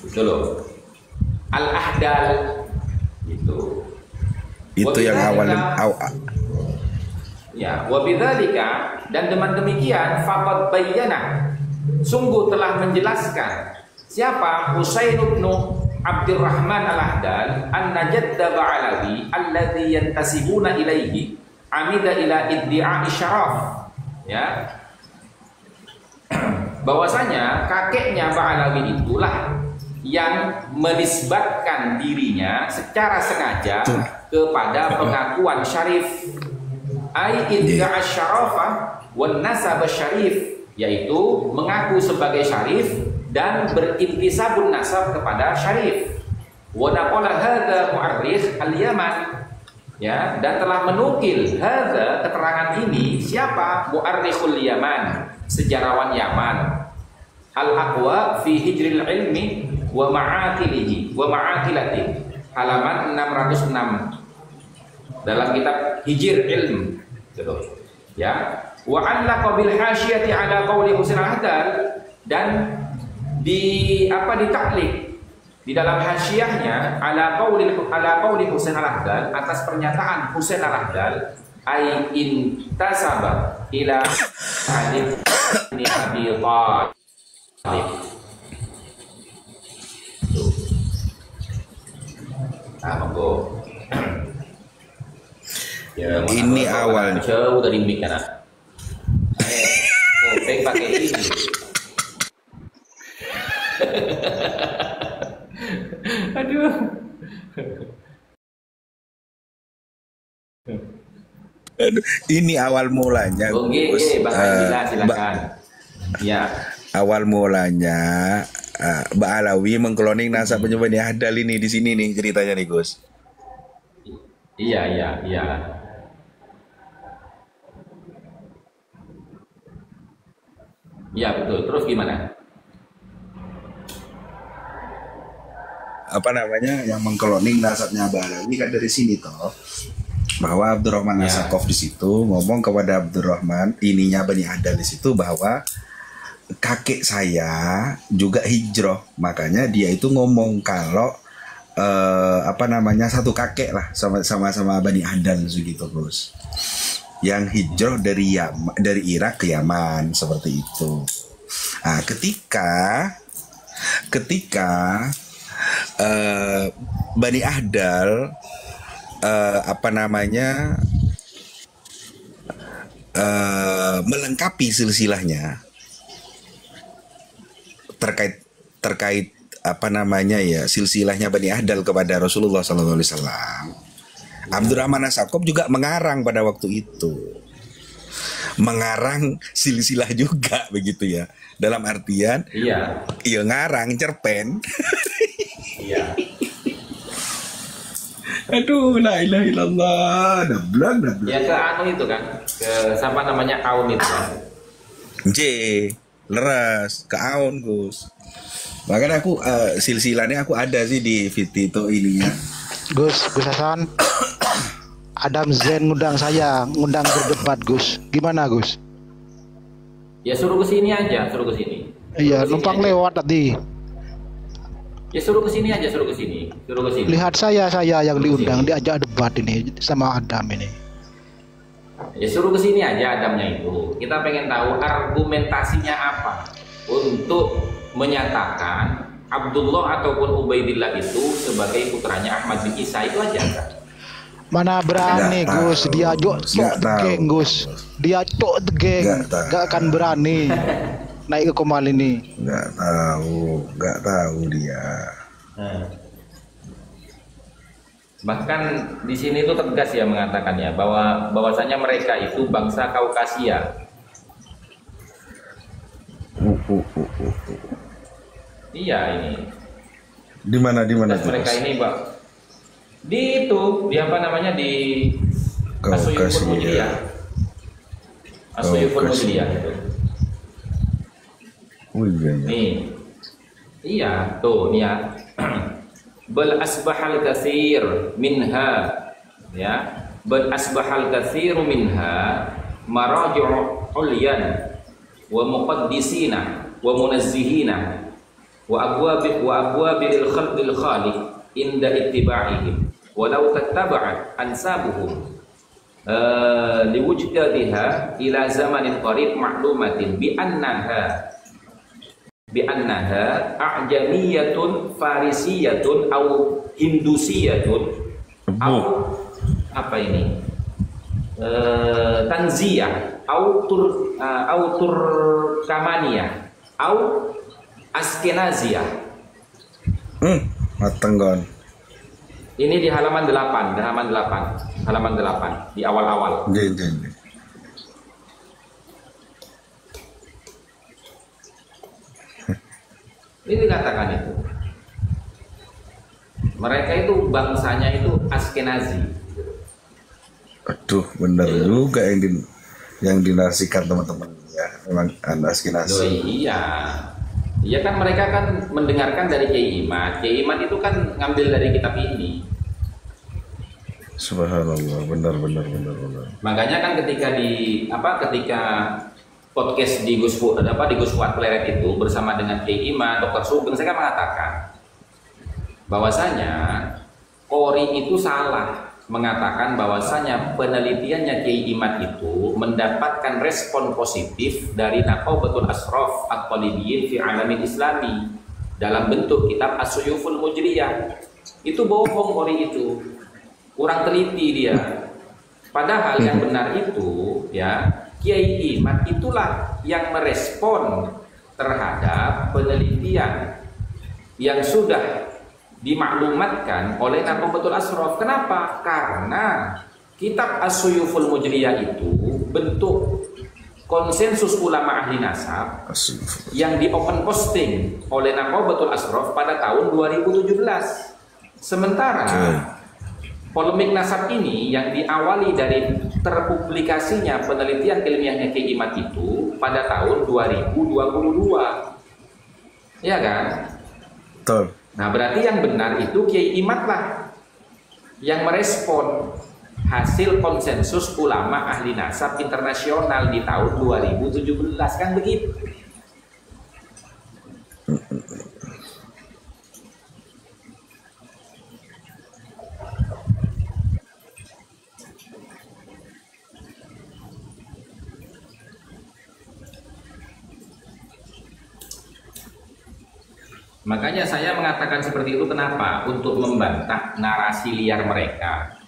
Itu loh. Al-Ahdal itu. Itu yang awal. Ya, wa bidzalika, dan dengan demikian faqad bayyana, sungguh telah menjelaskan siapa Husain bin Abdurrahman Al-Ahdal anna jadda Ba'alawi alladhi yantasibuna ilaihi amida ila iddi'a'i syaraf, ya, bahwasanya kakeknya Ba'alawi itulah yang menisbatkan dirinya secara sengaja kepada pengakuan syarif, ai idda'a syarafa wan nasab syarif, yaitu mengaku sebagai syarif dan berintisabun nasab kepada syarif. Wa naqala hadza mu'arrikh al-Yaman, ya, dan telah menukil hadza, keterangan ini, siapa? Mu'arrikhul Yaman, sejarawan Yaman. Al-Aqwa fi Hijril Ilmi wa Ma'aqilihi wa Ma'aqilati, halaman 606 dalam kitab Hijr Ilm, gitu. Ya, wa 'allaqa bil hasyiyati ala qauli Husain Al-Ahdal, dan ditaklik di dalam hasyiyahnya ala qauli Husain Al-Ahdal, atas pernyataan Husain Al-Ahdal, ai intasaba ila Ali bin Abi Thalib. Nah, monggo. Ya, ini awal jauh dari mic kan. Kopeng pakai ini. Aduh. Ini awal mulanya. Oke, Bang Ajila, silakan. Ya. Awal mulanya Ba'alawi mengkloning nasab Bani Ahdal ini di sini nih ceritanya nih, Gus. Iya. Iya, betul. Terus gimana? Apa namanya, yang mengkloning nasabnya Ba'alawi kan dari sini toh, bahwa Abdurrahman As-Sakaf di situ ngomong kepada Abdurrahman, ininya Bani Ahdal di situ, bahwa kakek saya juga hijrah, makanya dia itu ngomong kalau satu kakek lah, sama-sama Bani Ahdal gitu, Gus, yang hijrah dari Irak ke Yaman, seperti itu. Nah, ketika Bani Ahdal melengkapi silsilahnya terkait silsilahnya Bani Ahdal kepada Rasulullah SAW. Abdurrahman As-Sakaf juga mengarang pada waktu itu, mengarang silsilah juga begitu ya, dalam artian iya ngarang cerpen. Iya. Aduh, la ilaha illallah, dablak. Ya ke anu itu kan, ke siapa namanya, Aun itu kan. Leras ke Aun, Gus. Makanya aku silsilahnya aku ada sih di Fitito ininya. Gus Hasan. Adam Zen ngundang berdebat, Gus. Gimana, Gus? Ya suruh ke sini aja, Iya, numpang lewat tadi. Ya suruh ke sini aja, suruh ke sini. Lihat saya yang diundang, diajak debat ini sama Adam ini. Ya suruh ke sini aja Adamnya itu. Kita pengen tahu argumentasinya apa untuk menyatakan Abdullah ataupun Ubaidillah itu sebagai putranya Ahmad bin Isa, itu aja kan? Mana berani, Gus, dia cok geng, Gus. Dia cok geng, gak akan berani naik ke Komal ini. Gak tahu dia. Bahkan di sini itu tegas ya mengatakannya bahwasanya mereka itu bangsa Kaukasia. Iya ini. Di mana mereka ini, Pak? Di itu, di apa namanya, di Asyuyuful Mujliyah. Asyuyuful Mujliyah itu. Oh iya. Nih. Iya, tuh nih ya. Bal asbahal katsir minha, ya. Bal asbahal katsir minha maraji'u ulyan wa muqaddisina wa munazzihina wa abwabil khalqil khaliq inda ittiba'ihim walau tattaba'at ansabuhum liwujudatiha ila zamanin qarib ma'lumatin bi'annaha a'jamiyatun farisiyatun au hindusiyatun au apa ini tanziyah au turkamaniyah au askenaziyah. Mateng gon. Ini di halaman 8 di awal-awal. Nggih. Ini dikatakan itu. Mereka itu bangsanya itu Askenazi. Aduh, bener juga yang dinarasikan teman-teman ya. Memang Askenazi. Oh, iya. Iya kan mereka kan mendengarkan dari Kiai Imad. Kiai Imad itu kan ngambil dari kitab ini. Subhanallah, benar. Makanya kan ketika podcast di Gus Fuad Pleret itu bersama dengan Kiai Imad, Dr. Sugeng, saya kan mengatakan bahwasanya Ori itu salah mengatakan bahwasanya penelitiannya Kiai Imad itu mendapatkan respon positif dari Naqabatul Ashraf At-Talibiyin fi Alamin Islami dalam bentuk kitab As-Suyuful Mujriyah. Itu bohong Ori itu. Kurang teliti dia. Padahal yang benar itu ya Kiai Imad itulah yang merespon terhadap penelitian yang sudah dimaklumatkan oleh Naqabatul Ashraf. Kenapa? Karena kitab As-Suyuful Mujriyah itu bentuk konsensus ulama ahli nasab yang di open posting oleh Naqabatul Ashraf pada tahun 2017. Sementara polemik nasab ini yang diawali dari terpublikasinya penelitian ilmiahnya Kiai Imad itu pada tahun 2022. Ya kan? Betul. Nah, berarti yang benar itu Kiai Imad lah yang merespon hasil konsensus ulama ahli nasab internasional di tahun 2017, kan begitu? Makanya saya mengatakan seperti itu kenapa? Untuk membantah narasi liar mereka.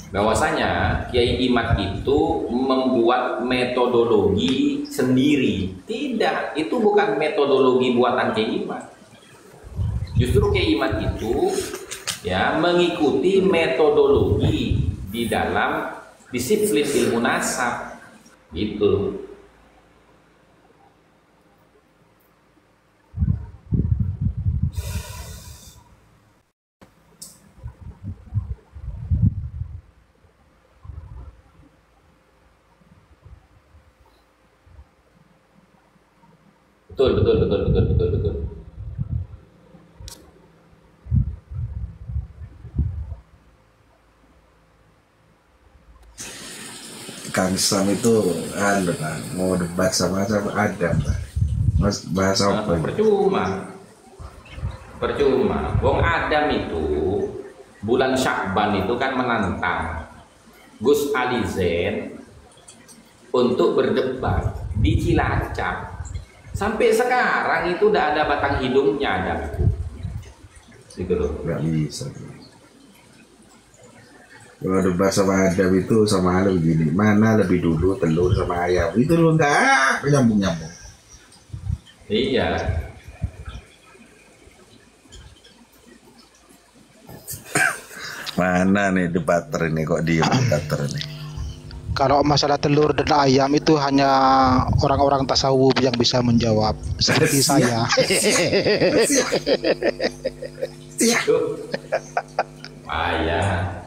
Bahwasanya Kiai Imad itu membuat metodologi sendiri. Tidak, itu bukan metodologi buatan Kiai Imad. Justru Kiai Imad itu ya mengikuti metodologi di dalam disiplin ilmu nasab. Gitu. Betul. Kang Islam itu mau debat sama Adam, Mas, bahasa apa? Percuma. Wong Adam itu bulan Syakban itu kan menantang Gus Ali Zain untuk berdebat di Cilacap. Sampai sekarang itu udah ada batang hidungnya Adam. Gitu loh. Nggak bisa. Kalau debat sama Adam itu sama halnya begini, mana lebih dulu telur sama ayam? Itu loh nggak nyambung. Iya. Mana nih debater ini kok diem debater ini? Kalau masalah telur dan ayam itu hanya orang-orang tasawuf yang bisa menjawab seperti saya. Ayah.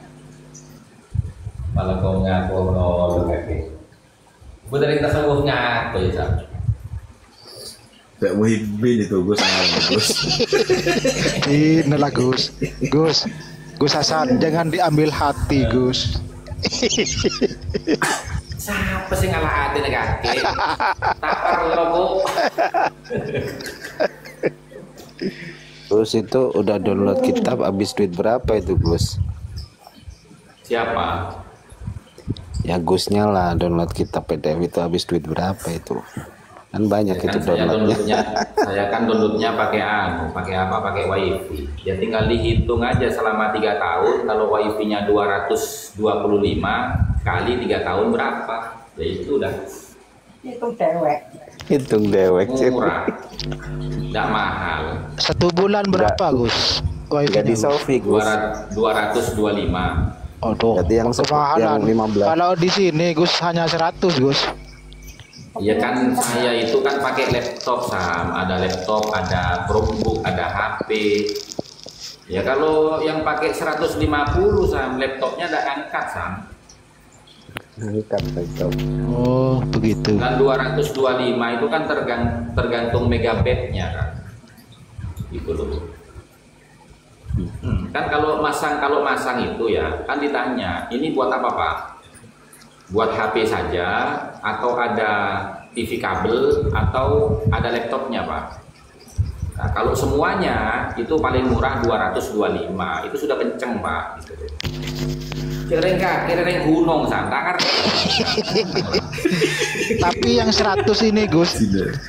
Malah kau ngaku nol kaki. Benerin tasawuf ngaku ya. Gak Muhyiddin itu Gus. Ini lah Gus Hasan, jangan diambil hati Gus. Siapa sih ngalah ada nih kaki? Tapar lo bu. Gus itu udah download kitab habis duit berapa itu Gus? Siapa? Ya Gusnya lah download kitab PDF itu habis duit berapa itu? Kan banyak Ya itu kan downloadnya. saya kan downloadnya pakai apa? Pakai wifi. Ya tinggal dihitung aja selama 3 tahun. Kalau wifi-nya 225 kali 3 tahun berapa? Ya itu udah. Itu dewek. Hitung dewek. Murah, tidak mahal. 1 bulan berapa Gus? Gak di Sofi Gus. 225. Aduh, Berarti yang kemahalan. yang 15. Kalau di sini Gus hanya 100 Gus. Ya kan saya itu kan pakai laptop Sam, ada laptop, ada Chromebook, ada HP. Ya kalau yang pakai 150 Sam, laptopnya ada angkat Sam. Angkat laptop. Oh, begitu. Dan 225 itu kan tergantung megabyte-nya kan. Gitu loh. Kan kalau masang itu ya kan ditanya ini buat apa Pak? Buat HP saja atau ada TV kabel atau ada laptopnya Pak? Nah, kalau semuanya itu paling murah 225 itu sudah kenceng Pak. Gitu. Kira-kira gunung santai. Tapi yang 100 ini Gus,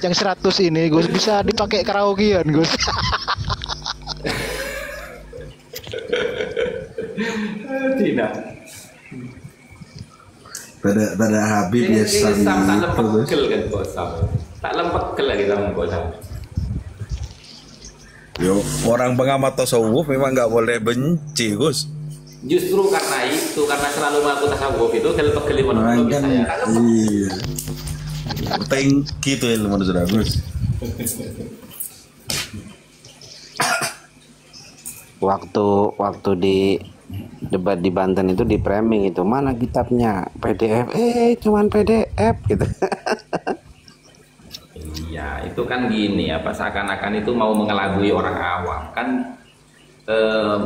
yang 100 ini Gus bisa dipakai karaokean Gus. Tidak. Pada Habib ya Sam tak itu Gus. lempegel kan kok Sam. Tak lempegel lagi sama kok Sam. Yo, orang pengamat tasawuf memang nggak boleh benci Gus. Justru karena itu, karena selalu melakukan tasawuf itu pegel menurut Kan, saya. iya. Penting gitu ilmu sudah Gus. Waktu di debat di Banten itu di framing itu mana kitabnya PDF cuman PDF gitu. Iya, itu kan gini apa seakan-akan itu mau mengelabui orang awam kan.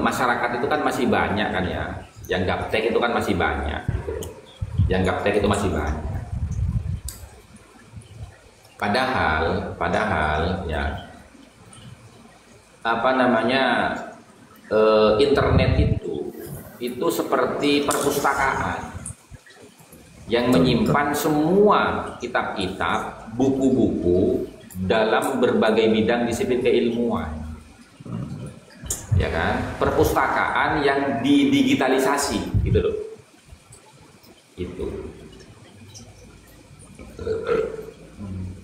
Masyarakat itu kan masih banyak kan ya, yang gaptek itu kan masih banyak gitu. Yang gaptek itu masih banyak, padahal ya apa namanya internet itu seperti perpustakaan yang menyimpan semua kitab-kitab, buku-buku dalam berbagai bidang disiplin keilmuan. Ya kan, perpustakaan yang didigitalisasi gitu loh. Itu.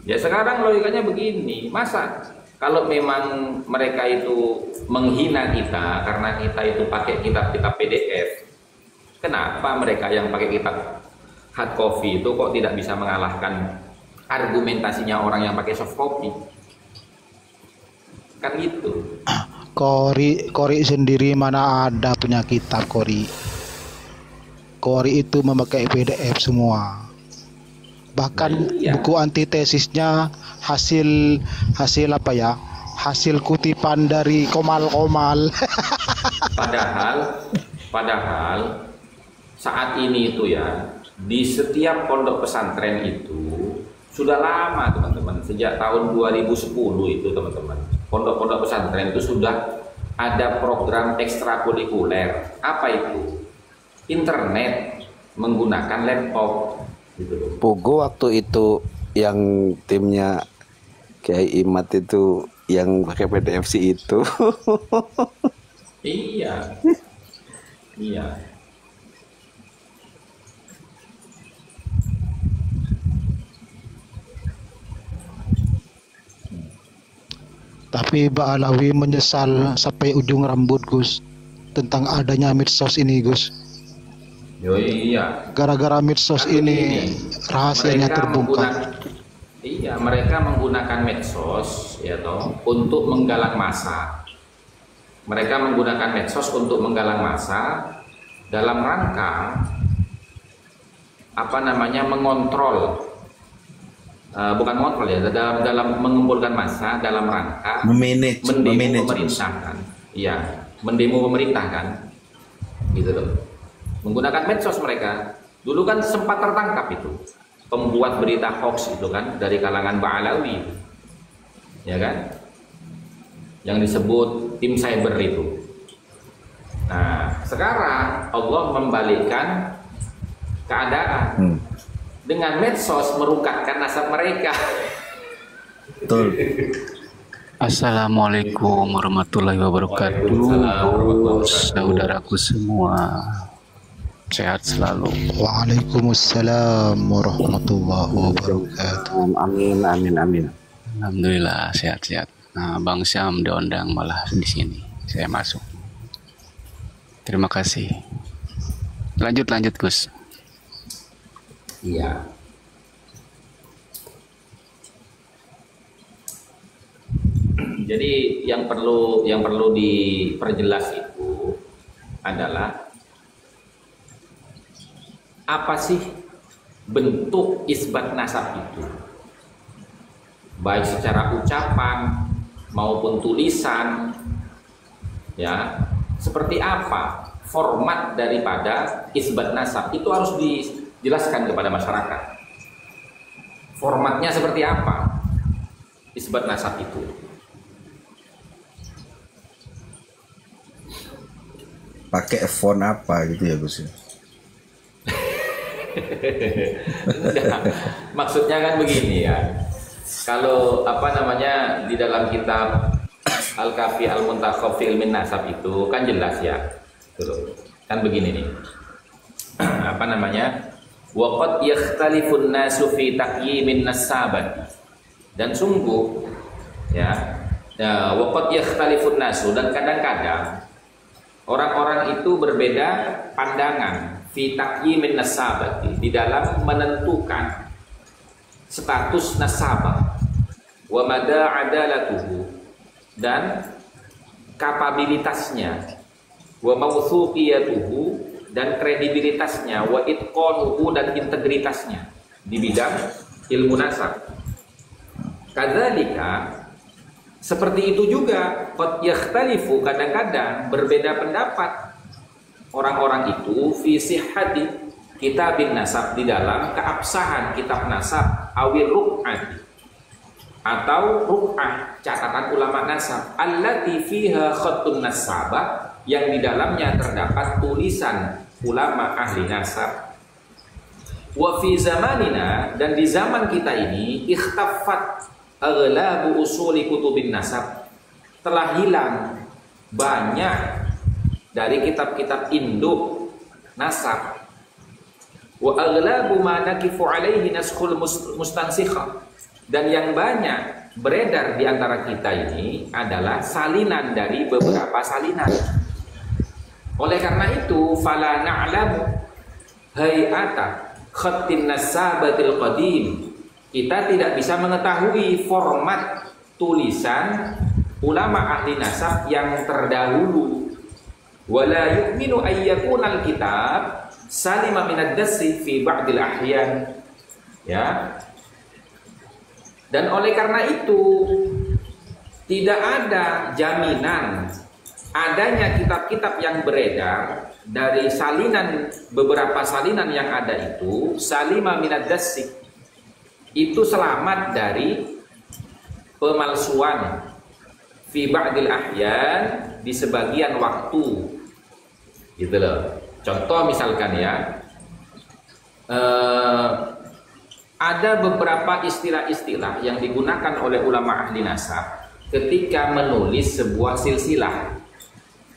Ya sekarang logikanya begini, masa kalau memang mereka itu menghina kita karena kita itu pakai kitab-kitab PDF, kenapa mereka yang pakai kitab hard copy itu kok tidak bisa mengalahkan argumentasinya orang yang pakai soft copy? Kan gitu. Kori sendiri mana ada punya kitab Kori. Kori itu memakai PDF semua. Bahkan iya. buku antitesisnya hasil apa ya? Hasil kutipan dari komal-komal. Padahal saat ini itu ya di setiap pondok pesantren itu sudah lama teman-teman, sejak tahun 2010 itu teman-teman. Pondok-pondok pesantren itu sudah ada program ekstrakurikuler. Apa itu? Internet menggunakan laptop gitu loh. Pogo waktu itu yang timnya kayak Imat itu yang pakai PDF sih itu. Iya. Iya. Tapi Mbak Alawi menyesal sampai ujung rambut Gus tentang adanya medsos ini Gus. Yo iya. Gara-gara medsos ini rahasianya Mereka terbongkar. Iya, mereka menggunakan medsos ya toh untuk menggalang massa. Mereka menggunakan medsos untuk menggalang massa dalam rangka apa namanya mengontrol. Bukan mengontrol ya, dalam mengumpulkan massa dalam rangka Memanage pemerintah kan. Iya, mendemo pemerintah kan. Gitu loh. Menggunakan medsos mereka. Dulu kan sempat tertangkap itu pembuat berita hoax itu kan dari kalangan Ba'alawi. Ya kan? yang disebut tim cyber itu. Nah, sekarang Allah membalikkan keadaan dengan medsos merungkatkan nasab mereka. Betul. Assalamualaikum warahmatullahi wabarakatuh. Saudaraku semua, sehat selalu. Waalaikumsalam warahmatullahi wabarakatuh. Amin, amin, amin. Alhamdulillah sehat-sehat. Nah, Bang Syam diundang malah di sini. Saya masuk. Terima kasih. Lanjut Gus. Iya. Jadi yang perlu diperjelas itu adalah apa sih bentuk isbat nasab itu, baik secara ucapan maupun tulisan, ya, seperti apa format daripada isbat nasab itu harus dijelaskan kepada masyarakat. Formatnya seperti apa isbat nasab itu? Pakai font apa gitu ya Gus? Enggak. Maksudnya kan begini ya. Kalau di dalam kitab Al-Kafi Al-Muntakhab fi Ilmin Nasab itu kan jelas ya. Tuh. Kan begini nih. Wa qad yakhtalifun nasu fi taqyimin nasabati. Dan sungguh ya, wa qad yakhtalifun nasu, dan kadang-kadang orang-orang itu berbeda pandangan fi taqyimin nasabati, di dalam menentukan status nasabah, wa mada adalatuhu, dan kapabilitasnya, wa mawthuqiyatuhu, dan kredibilitasnya, wa itqanuhu, dan integritasnya di bidang ilmu nasab. Kadzalika, seperti itu juga qad yakhtalifu, kadang-kadang berbeda pendapat orang-orang itu fi sihhati kitabin nasab, di dalam keabsahan kitab nasab, awil ruq'ati, atau ruq'ah, catatan ulama nasab, allati fiha khattun nasabah, yang di dalamnya terdapat tulisan ulama ahli nasab. Wa fi zamanina, dan di zaman kita ini, ikhtaffat aghlabu usuli kutubin nasab, telah hilang banyak dari kitab-kitab induk nasab. Wa aghlabu ma nakifu alaihi naskhul mustansikha, dan yang banyak beredar di antara kita ini adalah salinan dari beberapa salinan. Oleh karena itu, fala na'lamu hay'ata khattin nasabatil qadim, kita tidak bisa mengetahui format tulisan ulama ahli nasab yang terdahulu. Wala yu'minu ayyakunal kitab salima minad dassi fi ba'dil ahyan, ya. Dan oleh karena itu tidak ada jaminan adanya kitab-kitab yang beredar dari salinan, beberapa salinan yang ada itu salima minad dassi, itu selamat dari pemalsuan fi ba'dil ahyan, di sebagian waktu, gitu loh. Contoh misalkan ya, ada beberapa istilah-istilah yang digunakan oleh ulama ahli nasab ketika menulis sebuah silsilah.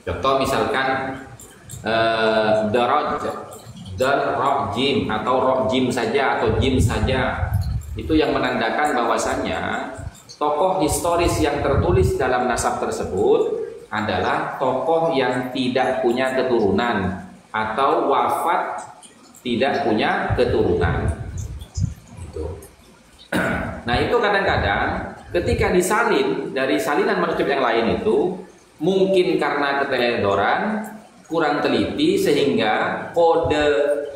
Contoh misalkan daraj, darajim, atau rojim saja, atau jim saja, itu yang menandakan bahwasannya tokoh historis yang tertulis dalam nasab tersebut adalah tokoh yang tidak punya keturunan atau wafat tidak punya keturunan. Nah, itu kadang-kadang ketika disalin dari salinan manuskrip yang lain itu, mungkin karena keteledoran, kurang teliti, sehingga kode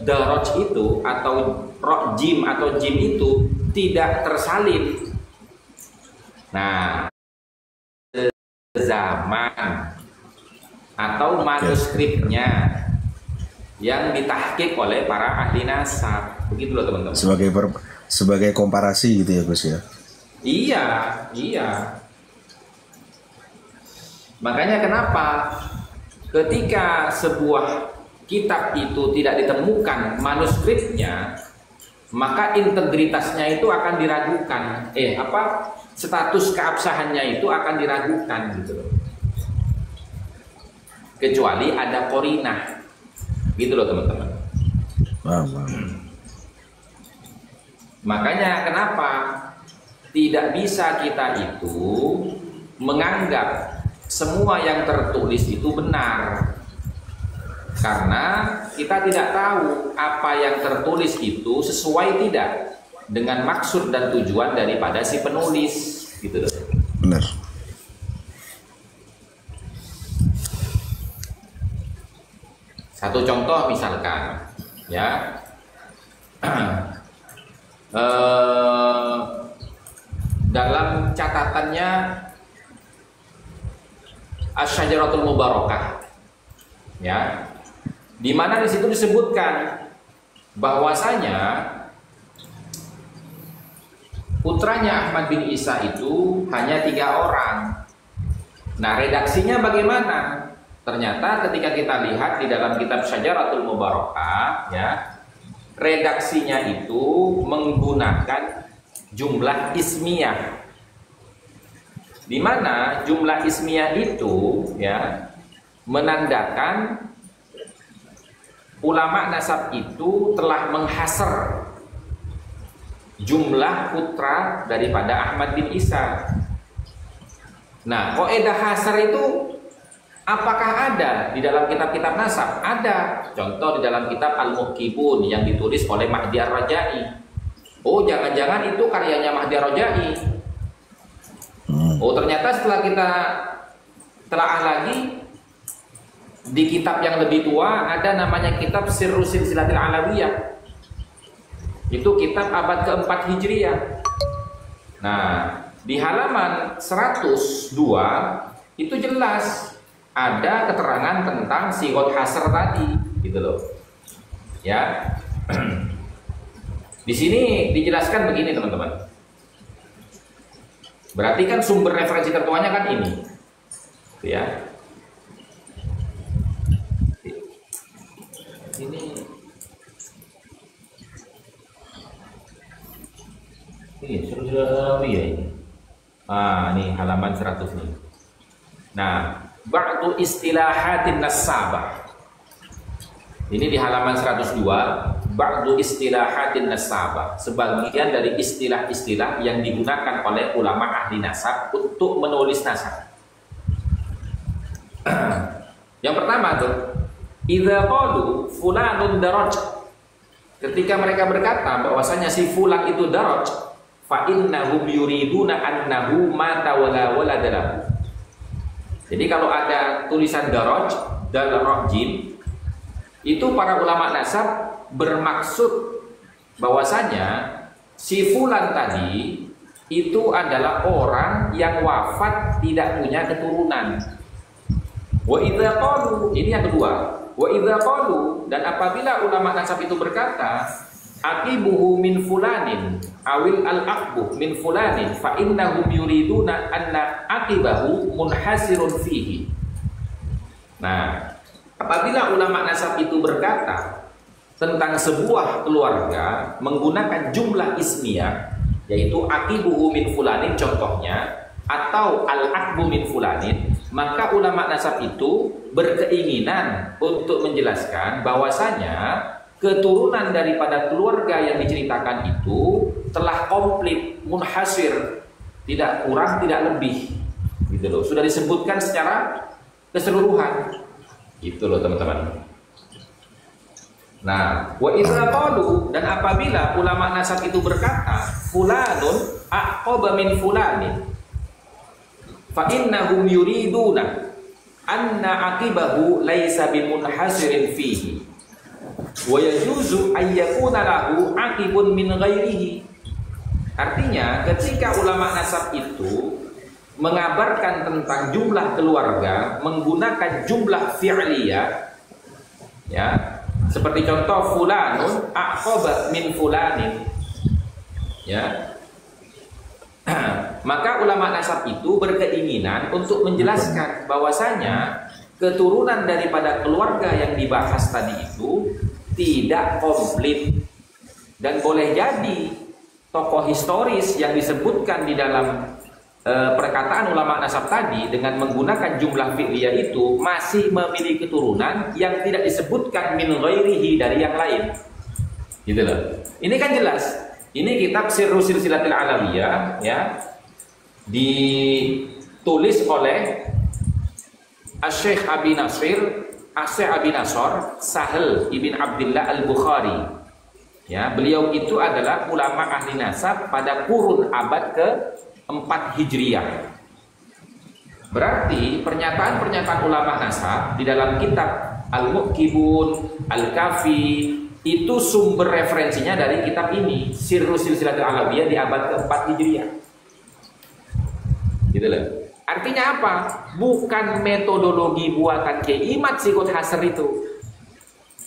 daraj itu atau rojim atau jim itu tidak tersalin. Nah, zaman atau manuskripnya yang ditahqiq oleh para ahli nasab, begitu loh teman-teman. Sebagai komparasi gitu ya Gus ya. Iya. Makanya kenapa ketika sebuah kitab itu tidak ditemukan manuskripnya, maka integritasnya itu akan diragukan. Status keabsahannya itu akan diragukan gitu loh. Kecuali ada korinah. Gitu loh teman-teman. Makanya kenapa tidak bisa kita itu menganggap semua yang tertulis itu benar, karena kita tidak tahu apa yang tertulis itu sesuai tidak dengan maksud dan tujuan daripada si penulis, gitu loh. Benar. Satu contoh misalkan, ya, dalam catatannya Asy-Syajaratul Mubarakah, ya, di mana di situ disebutkan bahwasanya putranya Ahmad bin Isa itu hanya 3 orang. Nah, redaksinya bagaimana? Ternyata ketika kita lihat di dalam kitab Syajaratul Mubarakah, ya, redaksinya itu menggunakan jumlah ismiyah, di mana jumlah ismiyah itu, ya, menandakan ulama nasab itu telah menghasar jumlah putra daripada Ahmad bin Isa. Nah, kaidah hasar itu apakah ada di dalam kitab-kitab nasab? Ada. Contoh di dalam kitab Al-Muqibun yang ditulis oleh Mahdi Ar-Rajai. Oh, jangan-jangan itu karyanya Mahdi Ar-Rajai. Oh, ternyata setelah kita telaah lagi, di kitab yang lebih tua ada namanya kitab Sirru Silsilatil Alawiyah. Itu kitab abad ke-4 Hijriah. Nah, di halaman 102 itu jelas ada keterangan tentang sigot hasr tadi, gitu loh. Ya. Di sini dijelaskan begini, teman-teman. Berarti kan sumber referensi tertuanya kan ini. Ya. Ini sudah ya ini. Ini halaman 100 nih. Nah, ba'du istilahatin nasabah. Ini di halaman 102, ba'du istilahatin nasabah, sebagian dari istilah-istilah yang digunakan oleh ulama ahli nasab untuk menulis nasab. Yang pertama tuh, idza qalu fulanun daraj. Ketika mereka berkata bahwasanya si fulan itu daraj, fa innahum yuriduna annahu mata wala waladalahu. Jadi kalau ada tulisan daraj dan rajin, itu para ulama nasab bermaksud bahwasanya si fulan tadi itu adalah orang yang wafat tidak punya keturunan. Wa idza qalu, ini yang kedua. Wa idza qalu, dan apabila ulama nasab itu berkata aqibuhu min fulanin awil al-aqbu min fulanin fa innahum yuriduna anna aqibahu munhasirun fihi. Nah, apabila ulama nasab itu berkata tentang sebuah keluarga menggunakan jumlah ismiyah, yaitu aqibuhu min fulanin contohnya, atau al-aqbu min fulanin, maka ulama nasab itu berkeinginan untuk menjelaskan bahwasanya keturunan daripada keluarga yang diceritakan itu telah komplit, munhasir, tidak kurang tidak lebih, gitu loh. Sudah disebutkan secara keseluruhan, gitu loh teman-teman. Nah, wa idza qalu, dan apabila ulama nasab itu berkata fulanun aqaba min fulanin fa innahum yuriduna anna aqibahu laisa bimunhasirin fihi wa yajuzu ay yakuna lahu aqibun min ghairihi. Artinya ketika ulama nasab itu mengabarkan tentang jumlah keluarga menggunakan jumlah fi'liyah, ya, seperti contoh fulanun aqaba min fulanin, ya, Maka ulama nasab itu berkeinginan untuk menjelaskan bahwasanya keturunan daripada keluarga yang dibahas tadi itu tidak komplit, dan boleh jadi tokoh historis yang disebutkan di dalam perkataan ulama nasab tadi dengan menggunakan jumlah fi'liyah itu masih memiliki keturunan yang tidak disebutkan min ghairihi, dari yang lain. Gitu loh. Ini kan jelas. Ini kitab Sirru Silsilatil Alawiyah, ya, ditulis oleh Syekh Abi Nasr Sahal ibn Abdullah Al-Bukhari. Ya, beliau itu adalah ulama ahli nasab pada kurun abad ke-4 Hijriah. Berarti pernyataan-pernyataan ulama nasab di dalam kitab Al-Muqibun, Al-Kafi itu sumber referensinya dari kitab ini, Sirru Silsilatil Alawiyah, di abad ke-4 Hijriah. Gitu loh. Artinya apa? Bukan metodologi buatan Kiai Imad Sikut Hasr itu,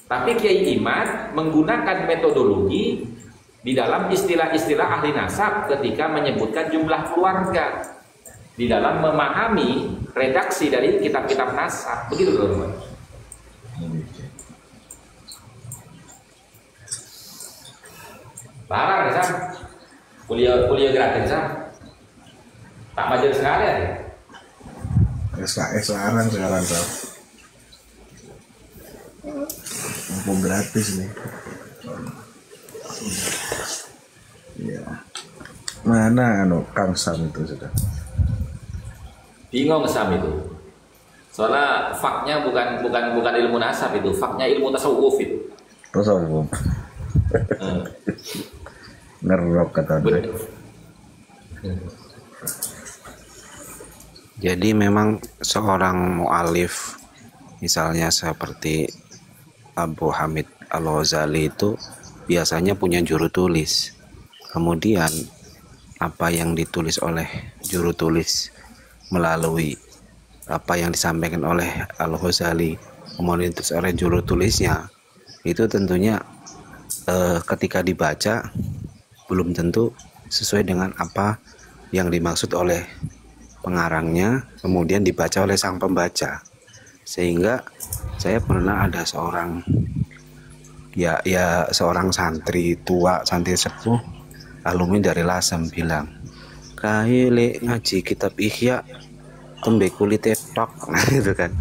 tapi Kiai Imad menggunakan metodologi di dalam istilah-istilah ahli nasab ketika menyebutkan jumlah keluarga di dalam memahami redaksi dari kitab-kitab nasab. Begitu teman-teman. Larang ya, kuliah gratis ya. Tak majer sekali ya. SKS larang sekarang tuh. Mumpung gratis nih. Ya. Mana Kang Sam itu sudah? Bingung Sam itu. Soalnya faknya bukan ilmu nasab itu, faknya ilmu tasawuf itu. Tasawuf. Ngerok kata dia. Jadi memang seorang mu'alif misalnya seperti Abu Hamid Al-Ghazali itu biasanya punya juru tulis. Kemudian apa yang ditulis oleh juru tulis melalui apa yang disampaikan oleh Al-Ghazali kemudian ditulis oleh juru tulisnya, itu tentunya ketika dibaca belum tentu sesuai dengan apa yang dimaksud oleh pengarangnya, kemudian dibaca oleh sang pembaca. Sehingga saya pernah ada seorang seorang santri tua, santri sepuh alumni dari Lasem bilang, "Kaile ngaji kitab Ihya tembe kulit tok." Nah, itu kan.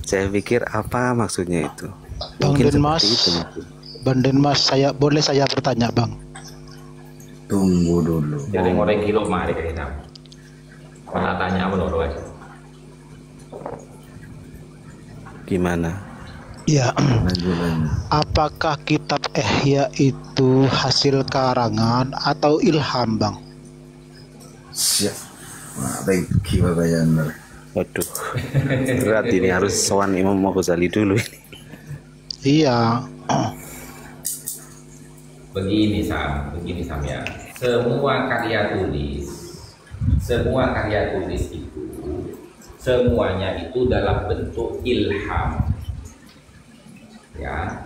Saya pikir apa maksudnya itu? Bang Mungkin Denmas, seperti itu. Bang Denmas, boleh saya bertanya, Bang? Tunggu dulu. Jadi ngoreng kilo mari kayaknya. Mana tanya menurut aja. Gimana? Ya. Lanjut. Apakah kitab Ihya itu hasil karangan atau ilham, Bang? Siap. Nah, baik pertanyaan. Waduh, berat ini, harus sowan Imam Ghazali dulu ini. Iya. Begini Sam ya. Semua karya tulis itu semuanya itu dalam bentuk ilham. Ya.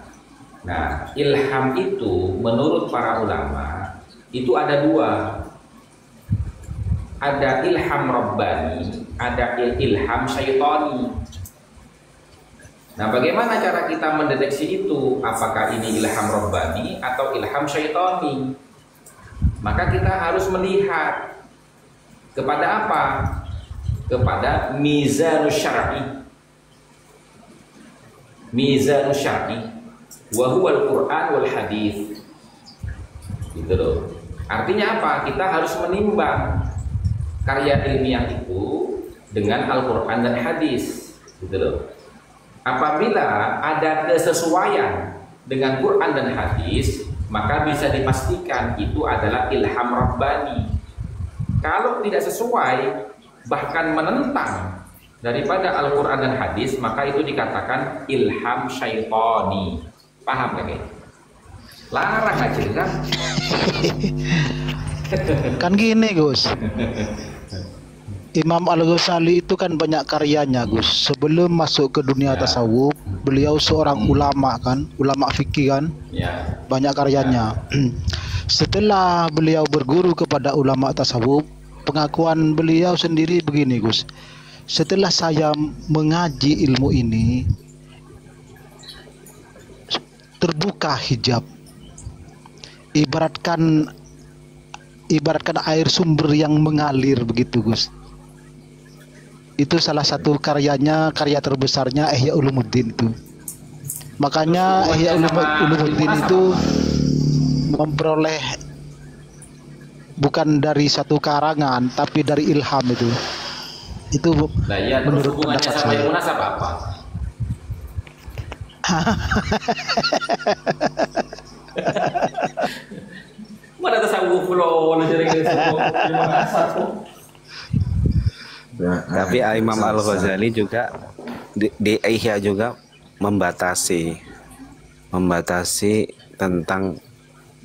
Nah, ilham itu menurut para ulama itu ada dua. Ada ilham rabbani, ada ilham syaitani. Nah, bagaimana cara kita mendeteksi itu? Apakah ini ilham rabbani atau ilham syaitani? Maka kita harus melihat kepada apa? Kepada mizanus syar'i. Mizanus syar'i wa huwa al-Qur'an wal hadis. Gitu loh. Artinya apa? Kita harus menimbang karya ilmiah itu dengan Al-Qur'an dan hadis. Gitu loh. Apabila ada kesesuaian dengan Quran dan hadis, maka bisa dipastikan itu adalah ilham rabbani. Kalau tidak sesuai, bahkan menentang daripada Al-Quran dan hadis, maka itu dikatakan ilham syaitani. Paham gak? Larang aja kan? Kan gini, Gus. Imam Al-Ghazali itu kan banyak karyanya, Gus. Sebelum masuk ke dunia tasawuf, beliau seorang ulama kan, ulama fikih kan. Ya. Banyak karyanya. Setelah beliau berguru kepada ulama tasawuf, pengakuan beliau sendiri begini, Gus. Setelah saya mengaji ilmu ini, terbuka hijab. Ibaratkan air sumber yang mengalir begitu, Gus. Itu salah satu karya terbesarnya Ihya Ulumuddin itu. Makanya Ihya Ulumuddin itu memperoleh bukan dari satu karangan tapi dari ilham itu. Itu Nah, ya, menurut hubungannya pendapat sama saya. Ilmu Nasab apa? Mana tasawuf lo jadi Ilmu Nasab. Tapi Imam Al-Ghazali juga di Ihya juga membatasi tentang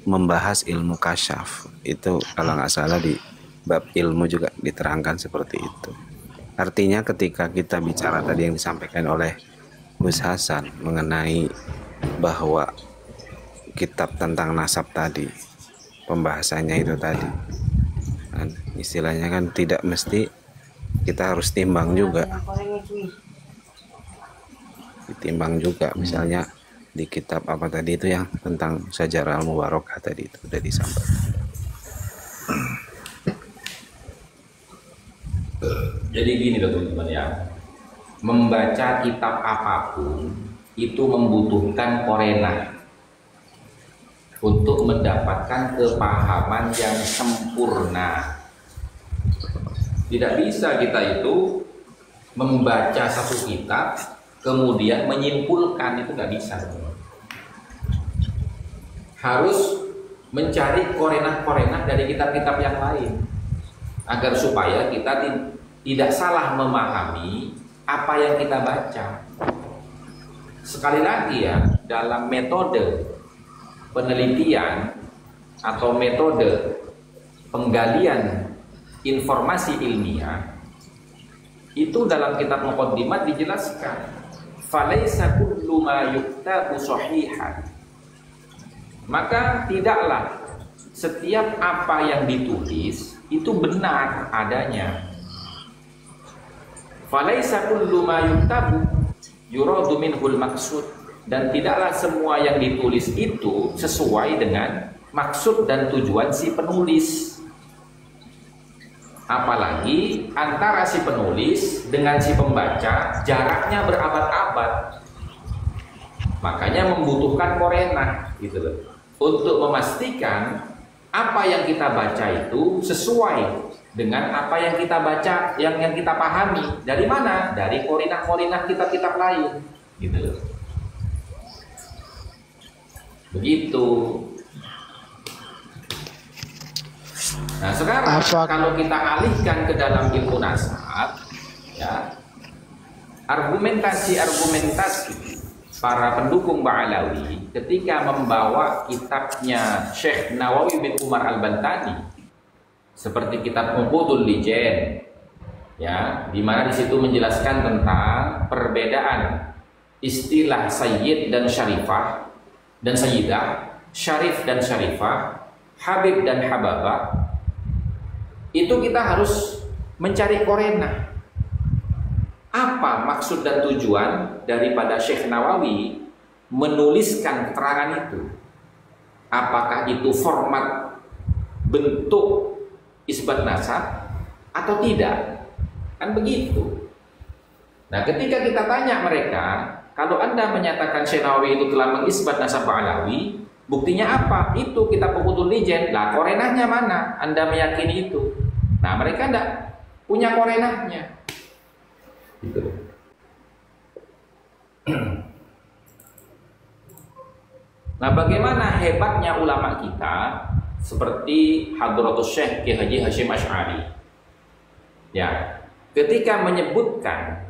membahas ilmu kasyaf. Itu kalau nggak salah di bab ilmu juga diterangkan seperti itu. Artinya ketika kita bicara tadi yang disampaikan oleh Gus Hasan mengenai bahwa kitab tentang nasab tadi, pembahasannya itu tadi, kan, istilahnya kan tidak mesti kita harus timbang juga, ditimbang juga. Misalnya di kitab apa tadi itu yang tentang Syajarah Al-Mubarakah tadi itu sudah disampaikan. Jadi gini loh teman-teman ya, membaca kitab apapun itu membutuhkan korena untuk mendapatkan kepahaman yang sempurna. Tidak bisa kita itu membaca satu kitab kemudian menyimpulkan, itu nggak bisa. Harus mencari korena-korena dari kitab-kitab yang lain agar supaya kita tidak salah memahami apa yang kita baca. Sekali lagi ya, dalam metode penelitian atau metode penggalian informasi ilmiah itu dalam kitab Muqaddimat dijelaskan, falaisa kullu ma yuktabu sahihan. Maka tidaklah setiap apa yang ditulis itu benar adanya. Falaisa kullu ma yuktabu yuradu minhul maksud, dan tidaklah semua yang ditulis itu sesuai dengan maksud dan tujuan si penulis. Apalagi antara si penulis dengan si pembaca jaraknya berabad-abad. Makanya membutuhkan korena gitu loh, untuk memastikan apa yang kita baca itu sesuai dengan apa yang kita baca, yang kita pahami. Dari mana? Dari korinah-korinah kitab-kitab lain gitu loh. Begitu. Nah sekarang kalau kita alihkan ke dalam ilmu nasab, ya, argumentasi para pendukung Ba'alawi ketika membawa kitabnya Syekh Nawawi bin Umar Al-Bantani seperti kitab Uqudul Lijen, ya, di mana di situ menjelaskan tentang perbedaan istilah sayyid dan syarifah dan sayyidah, syarif dan syarifah, habib dan hababah. Itu kita harus mencari korena. Apa maksud dan tujuan daripada Syekh Nawawi menuliskan keterangan itu? Apakah itu format bentuk isbat nasab atau tidak? Kan begitu. Nah, ketika kita tanya mereka, kalau Anda menyatakan Syekh Nawawi itu telah mengisbat nasab Ba'alawi, buktinya apa? Itu kitab Uqudul Lijen. Lah, korenahnya mana? Anda meyakini itu? Nah, mereka enggak punya korenahnya. Gitu. Nah, bagaimana hebatnya ulama kita seperti Hadratus Syekh Ki Haji Hasyim Asy'ari, ya, ketika menyebutkan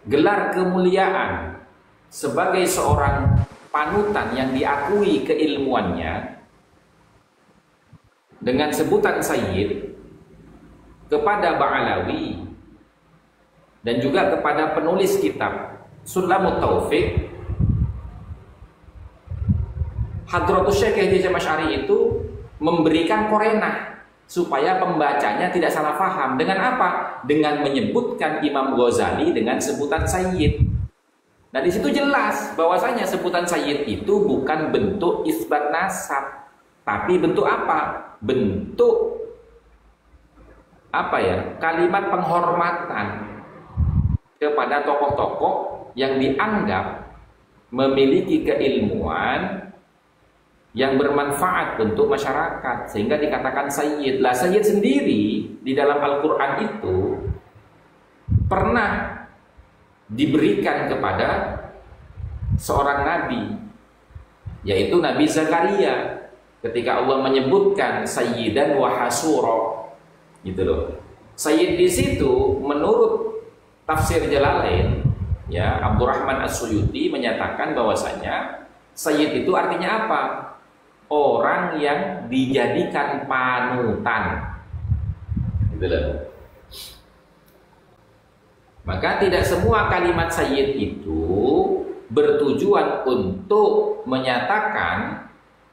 gelar kemuliaan sebagai seorang panutan yang diakui keilmuannya dengan sebutan sayyid kepada Ba'alawi dan juga kepada penulis kitab Sulamut Taufiq, Hadratus Syekh Haji Hasyim Asy'ari itu memberikan korenah supaya pembacanya tidak salah paham. Dengan apa? Dengan menyebutkan Imam Ghazali dengan sebutan Sayyid. Nah, di situ jelas bahwasanya sebutan Sayyid itu bukan bentuk isbat nasab, tapi bentuk apa? Bentuk apa ya? Kalimat penghormatan kepada tokoh-tokoh yang dianggap memiliki keilmuan yang bermanfaat untuk masyarakat, sehingga dikatakan Sayyid. Lah, Sayyid sendiri di dalam Al-Quran itu pernah diberikan kepada seorang nabi, yaitu Nabi Zakaria, ketika Allah menyebutkan Sayyidan wa Hasura, gitu loh. Sayyid di situ menurut tafsir Jalalain, ya, Abdurrahman As-Suyuti menyatakan bahwasanya Sayyid itu artinya apa? Orang yang dijadikan panutan, gitu loh. Maka tidak semua kalimat Sayyid itu bertujuan untuk menyatakan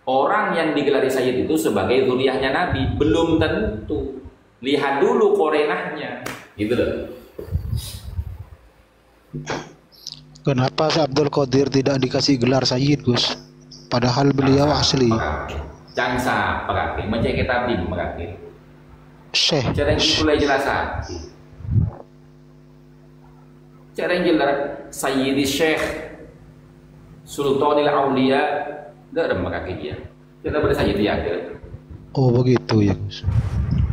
orang yang digelari Sayyid itu sebagai zuriyahnya Nabi. Belum tentu. Lihat dulu korenahnya, gitu loh. Kenapa Abdul Qadir tidak dikasih gelar Sayyid, Gus? Padahal beliau asli Jangan pakai mencek kitab di pakai. Syekh. Cara yang mulai jelasan. Cara yang jelas Sayyidi Syekh Sultanil Aulia, enggak ada pakai dia. Kita boleh Sayyid dia ada. Oh, begitu ya, Gus.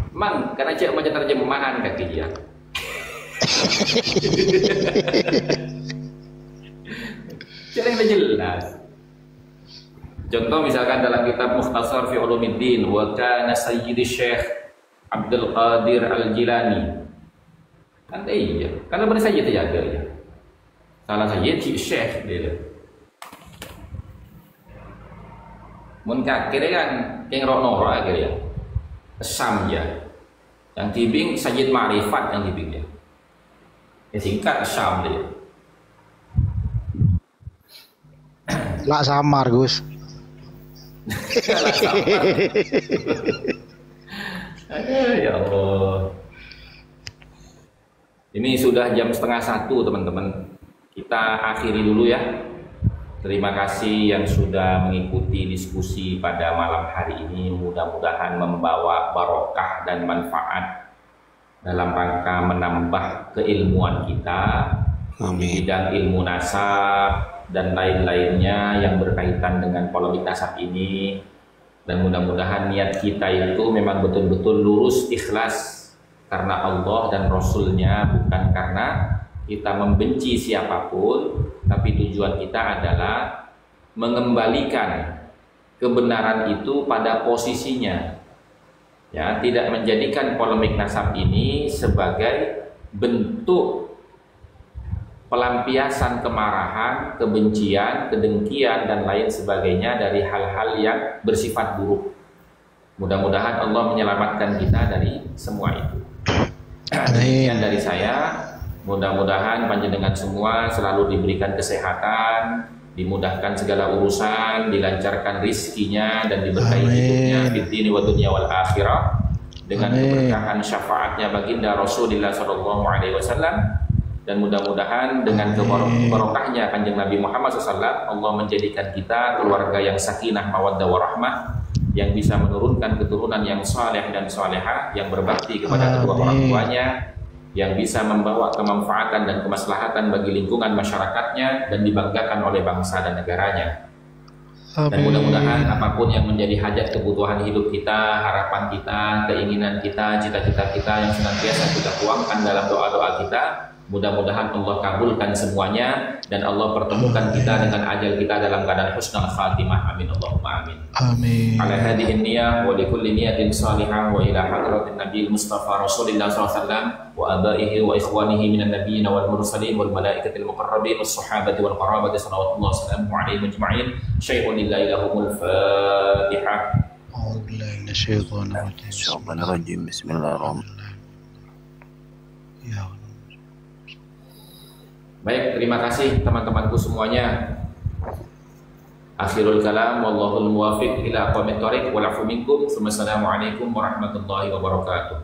Man, karena cek macam terjemahan kaki dia. Cara yang jelas. Contoh misalkan dalam kitab Mukhtasar fi Ulumiddin, wa kana Sayyidi Syekh Abdul Qadir Al-Jilani. Kan iya, kalau boleh Sayyid ya ada ya. Salah Sayyid Syekh dia. Mun kakek kan keng rok aja ya. Sam ya. Yang tibing Sayyid Ma'rifat yang tibing ya. Ya singkat Sam dia. Lah samar, Gus. Ya Allah. Ini sudah jam 12:30 teman-teman. Kita akhiri dulu ya. Terima kasih yang sudah mengikuti diskusi pada malam hari ini. Mudah-mudahan membawa barokah dan manfaat dalam rangka menambah keilmuan kita. Amin. Di bidang ilmu nasab dan lain-lainnya yang berkaitan dengan polemik nasab ini, dan mudah-mudahan niat kita itu memang betul-betul lurus ikhlas karena Allah dan Rasulnya, bukan karena kita membenci siapapun, tapi tujuan kita adalah mengembalikan kebenaran itu pada posisinya, ya, tidak menjadikan polemik nasab ini sebagai bentuk pelampiasan kemarahan, kebencian, kedengkian, dan lain sebagainya dari hal-hal yang bersifat buruk. Mudah-mudahan Allah menyelamatkan kita dari semua itu. Demikian dari saya. Mudah-mudahan panjenengan semua selalu diberikan kesehatan, dimudahkan segala urusan, dilancarkan rizkinya, dan diberkahi hidupnya di dunia wa dunia wal akhirah dengan keberkahan syafaatnya baginda Rasulullah SAW. Dan mudah-mudahan dengan keberkahnya kanjeng Nabi Muhammad SAW, Allah menjadikan kita keluarga yang sakinah, mawaddah, warahmah, yang bisa menurunkan keturunan yang saleh dan salehah, yang berbakti kepada kedua orang tuanya, yang bisa membawa kemanfaatan dan kemaslahatan bagi lingkungan masyarakatnya dan dibanggakan oleh bangsa dan negaranya. Dan mudah-mudahan apapun yang menjadi hajat kebutuhan hidup kita, harapan kita, keinginan kita, cita-cita kita yang senantiasa kita tuangkan dalam doa-doa kita, mudah-mudahan Allah kabulkan semuanya dan Allah pertemukan kita dengan ajal kita dalam keadaan husnul khatimah. Amin Allahumma amin. Amin. Ala hadhihi niyah wa likulli niyatin salihah wa ila hadratin nabiyil mustafa Rasulillah SAW wa abaihi wa ikhwanihi minan nabiyyin wal mursalin wal malaikatil muqarrabin was sahabati wal qarabati sallallahu wasallam alaihi ajma'in. Syai'un lillahi lahumul Fatihah. A'udzu billahi minasyaitonir rajim. Bismillahirrahmanirrahim. Ya. Baik, terima kasih teman-temanku semuanya. Akhirul kalam wallahul muwafiq ila aqwamit thoriq wal afu minkum. Assalamualaikum warahmatullahi wabarakatuh.